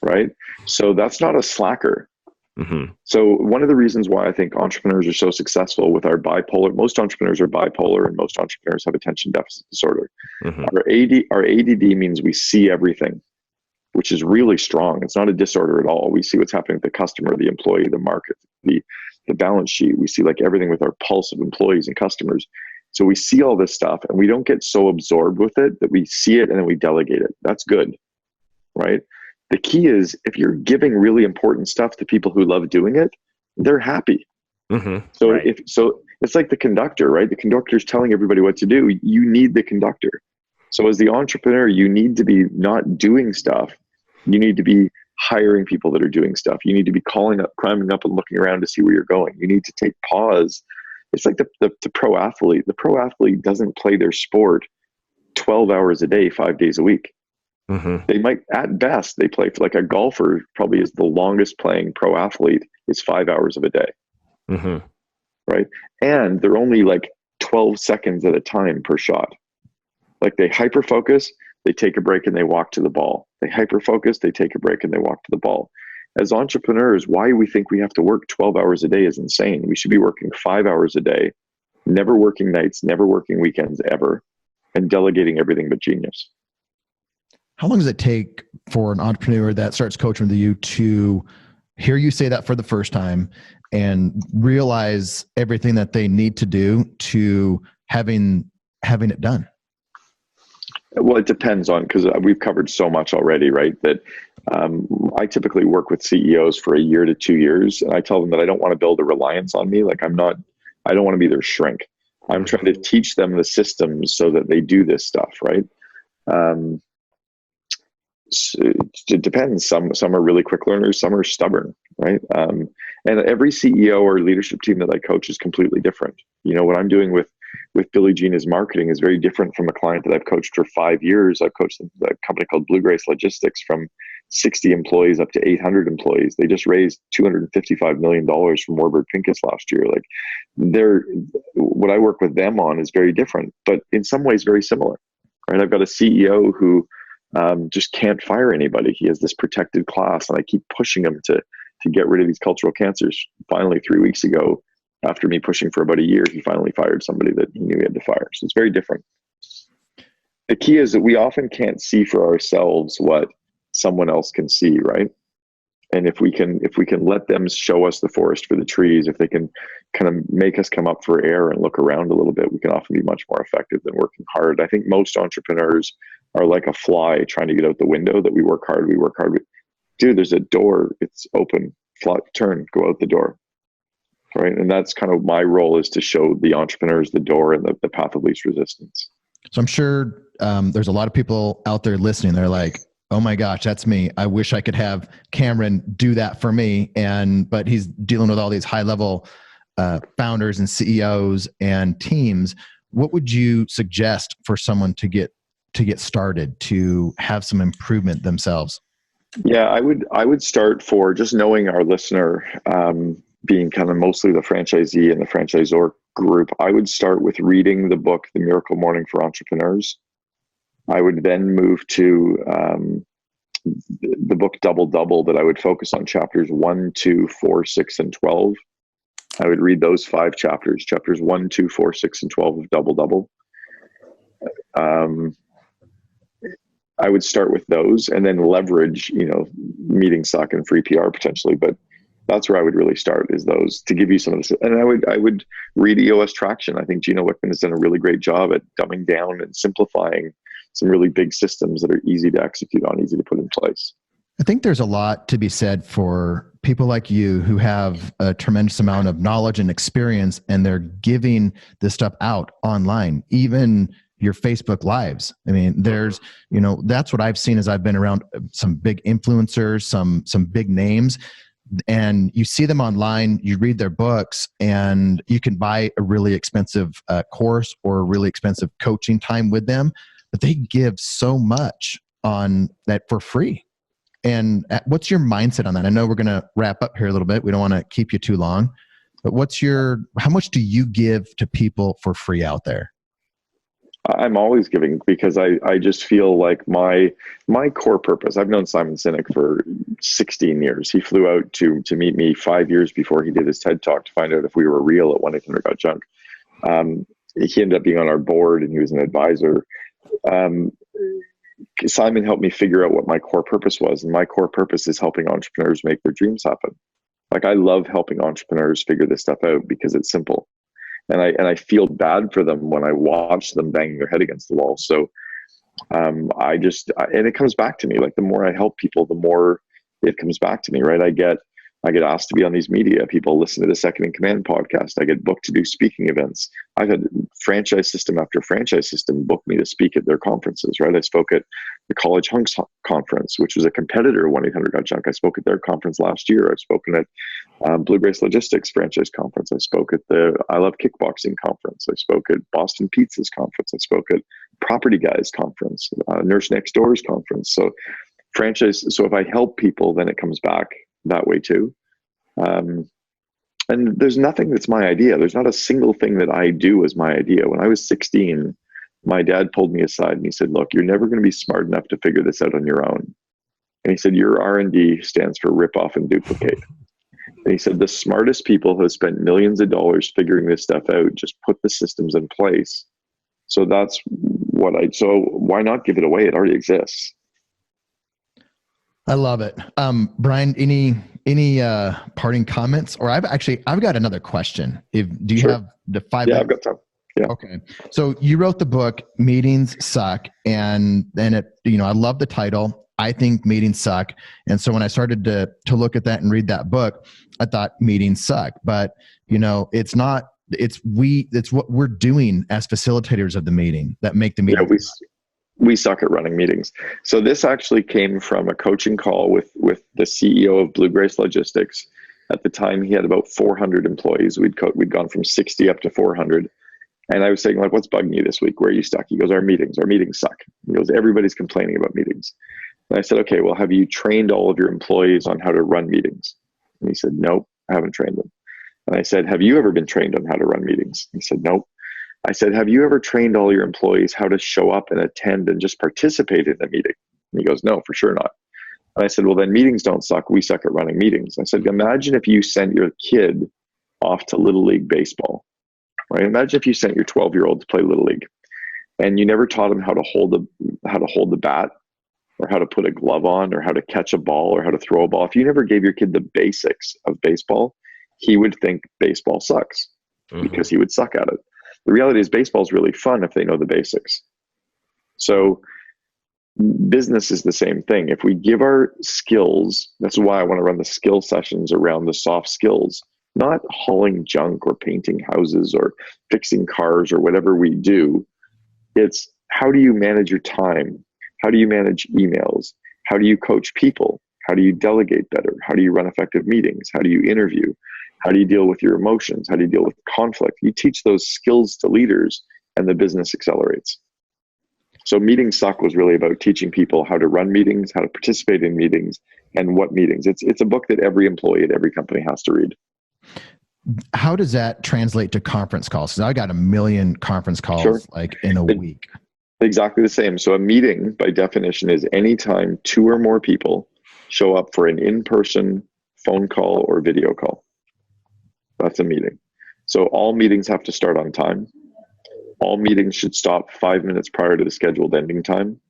S3: Right? So that's not a slacker.
S4: Mm-hmm.
S3: So one of the reasons why I think entrepreneurs are so successful with our bipolar, most entrepreneurs are bipolar and most entrepreneurs have attention deficit disorder. Mm-hmm. Our ADD means we see everything, which is really strong. It's not a disorder at all. We see what's happening with the customer, the employee, the market, the balance sheet. We see like everything with our pulse of employees and customers. So we see all this stuff and we don't get so absorbed with it that we see it and then we delegate it. That's good, right? The key is if you're giving really important stuff to people who love doing it, they're happy.
S4: Mm-hmm.
S3: So
S4: right.
S3: It's like the conductor, right? The conductor's telling everybody what to do. You need the conductor. So as the entrepreneur, you need to be not doing stuff. You need to be hiring people that are doing stuff. You need to be climbing up and looking around to see where you're going. You need to take pause. It's like the pro athlete. The pro athlete doesn't play their sport 12 hours a day, 5 days a week. Mm-hmm. They might, at best, they play for like a golfer probably is the longest playing pro athlete is 5 hours of a day.
S4: Mm-hmm.
S3: Right. And they're only like 12 seconds at a time per shot. Like they hyper focus, they take a break and they walk to the ball. They hyper focus, they take a break and they walk to the ball. As entrepreneurs, why we think we have to work 12 hours a day is insane. We should be working 5 hours a day, never working nights, never working weekends ever, and delegating everything but genius.
S5: How long does it take for an entrepreneur that starts coaching with you to hear you say that for the first time and realize everything that they need to do to having it done?
S3: Well, it depends on, because we've covered so much already, right? That I typically work with CEOs for a year to 2 years, and I tell them that I don't want to build a reliance on me. Like I don't want to be their shrink. I'm trying to teach them the systems so that they do this stuff, right? So it depends. Some are really quick learners, some are stubborn, right? And every CEO or leadership team that I coach is completely different. You know, what I'm doing with Billie Jean is marketing is very different from a client that I've coached for 5 years. I've coached a company called Bluegrace Logistics from 60 employees up to 800 employees. They just raised $255 million from Warburg Pincus last year. Like what I work with them on is very different, but in some ways very similar, right? I've got a CEO who just can't fire anybody. He has this protected class, and I keep pushing him to get rid of these cultural cancers. Finally, 3 weeks ago, after me pushing for about a year, he finally fired somebody that he knew he had to fire. So it's very different. The key is that we often can't see for ourselves what someone else can see, right? And if we can let them show us the forest for the trees, if they can kind of make us come up for air and look around a little bit, we can often be much more effective than working hard. I think most entrepreneurs are like a fly trying to get out the window, that we work hard. Dude, there's a door, it's open, fly, turn, go out the door. Right. And that's kind of my role, is to show the entrepreneurs the door and the path of least resistance.
S5: So I'm sure there's a lot of people out there listening. They're like, oh my gosh, that's me. I wish I could have Cameron do that for me. But he's dealing with all these high level founders and CEOs and teams. What would you suggest for someone to get started, to have some improvement themselves?
S3: Yeah, I would start, for just knowing our listener, being kind of mostly the franchisee and the franchisor group, I would start with reading the book, The Miracle Morning for Entrepreneurs. I would then move to the book Double Double, that I would focus on chapters 1, 2, 4, 6, and 12. I would read those 5 chapters 1, 2, 4, 6, and 12 of Double Double. I would start with those, and then leverage, meeting stock and free PR potentially, but that's where I would really start, is those, to give you some of this. And I would read EOS Traction. I think Gino Wickman has done a really great job at dumbing down and simplifying some really big systems that are easy to execute on, easy to put in place.
S5: I think there's a lot to be said for people like you who have a tremendous amount of knowledge and experience, and they're giving this stuff out online, even your Facebook lives. I mean, there's, that's what I've seen as I've been around some big influencers, some big names, and you see them online, you read their books, and you can buy a really expensive course or a really expensive coaching time with them, but they give so much on that for free. And what's your mindset on that? I know we're going to wrap up here a little bit. We don't want to keep you too long, but how much do you give to people for free out there?
S3: I'm always giving, because I just feel like my core purpose. I've known Simon Sinek for 16 years. He flew out to meet me 5 years before he did his TED Talk to find out if we were real at 1-800-GOT-JUNK. He ended up being on our board, and he was an advisor. Simon helped me figure out what my core purpose was, and my core purpose is helping entrepreneurs make their dreams happen. Like, I love helping entrepreneurs figure this stuff out because it's simple. And I feel bad for them when I watch them banging their head against the wall. So and it comes back to me. Like, the more I help people, the more it comes back to me, right? I get asked to be on these media. People listen to the Second in Command podcast. I get booked to do speaking events. I've had franchise system after franchise system book me to speak at their conferences, right? I spoke at the College Hunks conference, which was a competitor of 1-800-GOT-JUNK. I spoke at their conference last year. I've spoken at Bluegrace Logistics franchise conference. I spoke at the I Love Kickboxing conference. I spoke at Boston Pizza's conference. I spoke at Property Guys conference, Nurse Next Door's conference. So franchise. So if I help people, then it comes back that way too. And there's nothing that's my idea. There's not a single thing that I do as my idea. When I was 16, my dad pulled me aside and he said, look, you're never going to be smart enough to figure this out on your own. And he said, your R&D stands for rip off and duplicate. And he said, the smartest people who have spent millions of dollars figuring this stuff out just put the systems in place. So that's so why not give it away? It already exists.
S5: I love it. Brian, any Any parting comments? Or I've got another question. Do you have the 5 minutes?
S3: I've got time. Yeah.
S5: Okay. So you wrote the book, Meetings Suck. And then I love the title. I think meetings suck. And so when I started to look at that and read that book, I thought meetings suck. But it's not, it's what we're doing as facilitators of the meeting that make the meeting.
S3: Yeah, we suck at running meetings. So this actually came from a coaching call with the CEO of Blue Grace Logistics. At the time, he had about 400 employees. We'd gone from 60 up to 400. And I was saying, like, what's bugging you this week? Where are you stuck? He goes, our meetings suck. He goes, everybody's complaining about meetings. And I said, okay, well, have you trained all of your employees on how to run meetings? And he said, nope, I haven't trained them. And I said, have you ever been trained on how to run meetings? He said, nope. I said, have you ever trained all your employees how to show up and attend and just participate in the meeting? And he goes, no, for sure not. And I said, well, then meetings don't suck. We suck at running meetings. I said, imagine if you sent your kid off to Little League baseball, right? Imagine if you sent your 12-year-old to play Little League and you never taught him how to hold the bat, or how to put a glove on, or how to catch a ball, or how to throw a ball. If you never gave your kid the basics of baseball, he would think baseball sucks because he would suck at it. The reality is baseball is really fun if they know the basics. So business is the same thing. If we give our skills, that's why I want to run the skill sessions around the soft skills, not hauling junk or painting houses or fixing cars or whatever we do. It's how do you manage your time? How do you manage emails? How do you coach people? How do you delegate better? How do you run effective meetings? How do you interview? How do you deal with your emotions? How do you deal with conflict? You teach those skills to leaders and the business accelerates. So Meetings Suck was really about teaching people how to run meetings, how to participate in meetings, and what meetings. It's a book that every employee at every company has to read.
S5: How does that translate to conference calls? Because I got 1 million conference calls like in a week.
S3: Exactly the same. So a meeting, by definition, is anytime 2 or more people show up for an in-person phone call or video call. That's a meeting. So all meetings have to start on time. All meetings should stop 5 minutes prior to the scheduled ending time.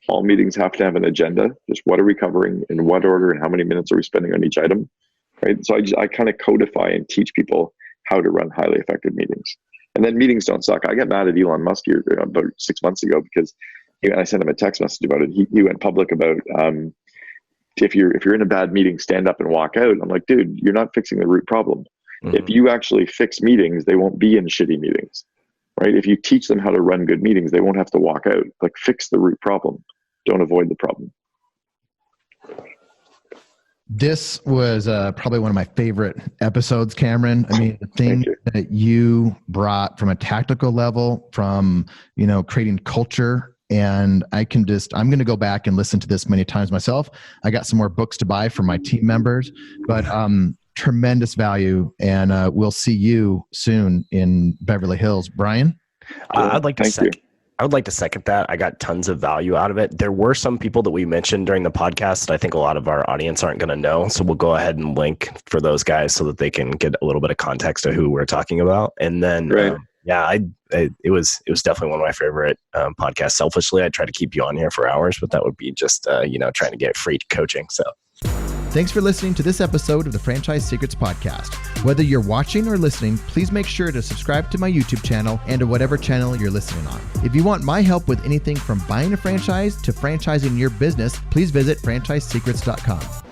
S3: All meetings have to have an agenda. Just what are we covering, in what order, and how many minutes are we spending on each item, right? So I kind of codify and teach people how to run highly effective meetings. And then meetings don't suck. I got mad at Elon Musk here about 6 months ago because I sent him a text message about it. He went public about if you're in a bad meeting, stand up and walk out. I'm like, dude, you're not fixing the root problem. Mm-hmm. If you actually fix meetings, they won't be in shitty meetings, right? If you teach them how to run good meetings, they won't have to walk out. Like, fix the root problem. Don't avoid the problem.
S5: This was probably one of my favorite episodes, Cameron. I mean, the thing that you brought from a tactical level, from, creating culture, and I'm going to go back and listen to this many times myself. I got some more books to buy for my team members, but tremendous value. And we'll see you soon in Beverly Hills. Brian?
S4: I'd like to second that. I got tons of value out of it. There were some people that we mentioned during the podcast that I think a lot of our audience aren't going to know. So we'll go ahead and link for those guys so that they can get a little bit of context of who we're talking about. And then, it was definitely one of my favorite podcasts. Selfishly, I try to keep you on here for hours, but that would be just, trying to get free coaching. So
S2: thanks for listening to this episode of the Franchise Secrets Podcast. Whether you're watching or listening, please make sure to subscribe to my YouTube channel and to whatever channel you're listening on. If you want my help with anything from buying a franchise to franchising your business, please visit franchisesecrets.com.